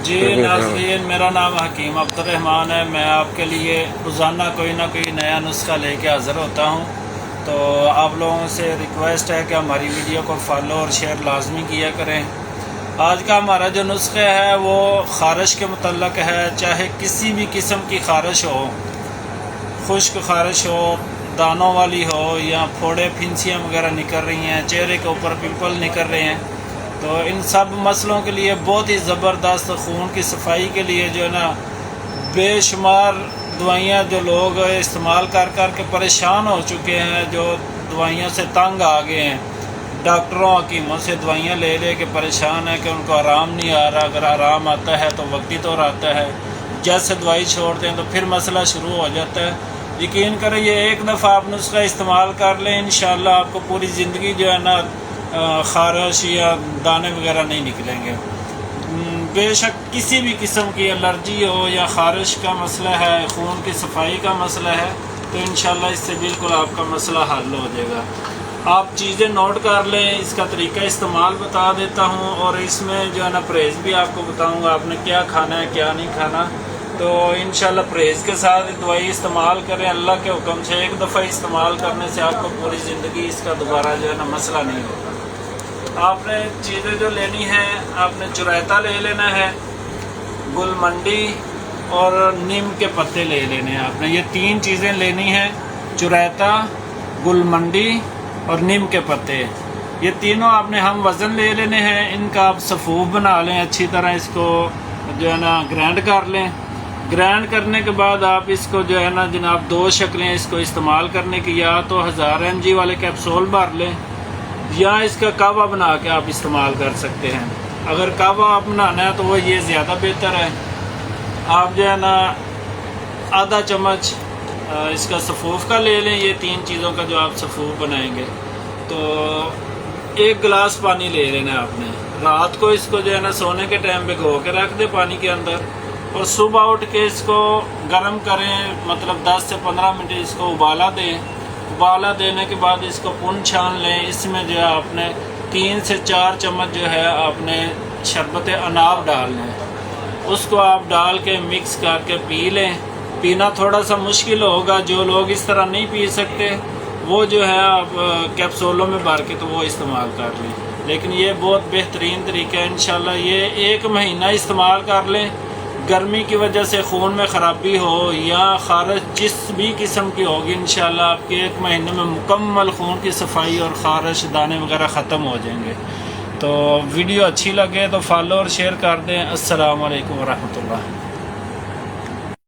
جی ناظرین، میرا نام حکیم عبدالرحمان ہے۔ میں آپ کے لیے روزانہ کوئی نہ کوئی نیا نسخہ لے کے حاضر ہوتا ہوں، تو آپ لوگوں سے ریکویسٹ ہے کہ ہماری ویڈیو کو فالو اور شیئر لازمی کیا کریں۔ آج کا ہمارا جو نسخہ ہے وہ خارش کے متعلق ہے۔ چاہے کسی بھی قسم کی خارش ہو، خشک خارش ہو، دانوں والی ہو، یا پھوڑے پھنسیاں وغیرہ نکل رہی ہیں، چہرے کے اوپر پمپل نکل رہے ہیں، تو ان سب مسئلوں کے لیے بہت ہی زبردست خون کی صفائی کے لیے جو ہے نا بے شمار دوائیاں جو لوگ استعمال کر کر کے پریشان ہو چکے ہیں، جو دوائیوں سے تنگ آ گئے ہیں، ڈاکٹروں حکیموں سے دوائیاں لے لے کے پریشان ہیں کہ ان کو آرام نہیں آ رہا۔ اگر آرام آتا ہے تو وقتی طور آتا ہے، جیسے دوائی چھوڑتے ہیں تو پھر مسئلہ شروع ہو جاتا ہے۔ یقین کریں، یہ ایک دفعہ آپ نسخہ استعمال کر لیں، انشاءاللہ آپ کو پوری زندگی جو ہے نا خارش یا دانے وغیرہ نہیں نکلیں گے۔ بے شک کسی بھی قسم کی الرجی ہو یا خارش کا مسئلہ ہے، خون کی صفائی کا مسئلہ ہے، تو انشاءاللہ اس سے بالکل آپ کا مسئلہ حل ہو جائے گا۔ آپ چیزیں نوٹ کر لیں، اس کا طریقہ استعمال بتا دیتا ہوں، اور اس میں جو ہے نا پرہیز بھی آپ کو بتاؤں گا، آپ نے کیا کھانا ہے کیا نہیں کھانا۔ تو انشاءاللہ پرہیز کے ساتھ دوائی استعمال کریں اللہ کے حکم سے۔ ایک دفعہ استعمال کرنے سے آپ کو پوری زندگی اس کا دوبارہ جو ہے نا مسئلہ نہیں ہوگا۔ آپ نے چیزیں جو لینی ہیں، آپ نے چرائتا لے لینا ہے، گل منڈی اور نیم کے پتے لے لینے ہیں۔ آپ نے یہ تین چیزیں لینی ہیں، چرائتا، گل منڈی اور نیم کے پتے۔ یہ تینوں آپ نے ہم وزن لے لینے ہیں، ان کا آپ صفوف بنا لیں، اچھی طرح اس کو جو ہے نا گرائنڈ کر لیں۔ گرائنڈ کرنے کے بعد آپ اس کو جو ہے نا جناب دو شکلیں اس کو استعمال کرنے کی، یا تو 1000 mg والے کیپسول بھر لیں، یا اس کا کعوہ بنا کے آپ استعمال کر سکتے ہیں۔ اگر کعوہ آپ بنانا ہے تو وہ یہ زیادہ بہتر ہے۔ آپ جو ہے نا آدھا چمچ اس کا صفوف کا لے لیں، یہ تین چیزوں کا جو آپ صفوف بنائیں گے، تو 1 گلاس پانی لے لینا ہے آپ نے۔ رات کو اس کو جو ہے نا سونے کے ٹائم پہ گھو کے رکھ دیں پانی کے اندر، اور صبح اٹھ کے اس کو گرم کریں، مطلب 10 سے 15 منٹ اس کو ابالا دیں۔ ابالا دینے کے بعد اس کو پن چھان لیں۔ اس میں جو ہے آپ نے 3 سے 4 چمچ جو ہے آپ نے شربت انار ڈالنا ہے، اس کو آپ ڈال کے مکس کر کے پی لیں۔ پینا تھوڑا سا مشکل ہوگا، جو لوگ اس طرح نہیں پی سکتے وہ جو ہے آپ کیپسولوں میں بھر کے تو وہ استعمال کر لیں، لیکن یہ بہت بہترین طریقہ ہے۔ انشاءاللہ یہ 1 مہینہ استعمال کر لیں۔ گرمی کی وجہ سے خون میں خرابی ہو یا خارش جس بھی قسم کی ہوگی، انشاءاللہ آپ کے 1 مہینے میں مکمل خون کی صفائی اور خارش دانے وغیرہ ختم ہو جائیں گے۔ تو ویڈیو اچھی لگے تو فالو اور شیئر کر دیں۔ السلام علیکم ورحمۃ اللہ۔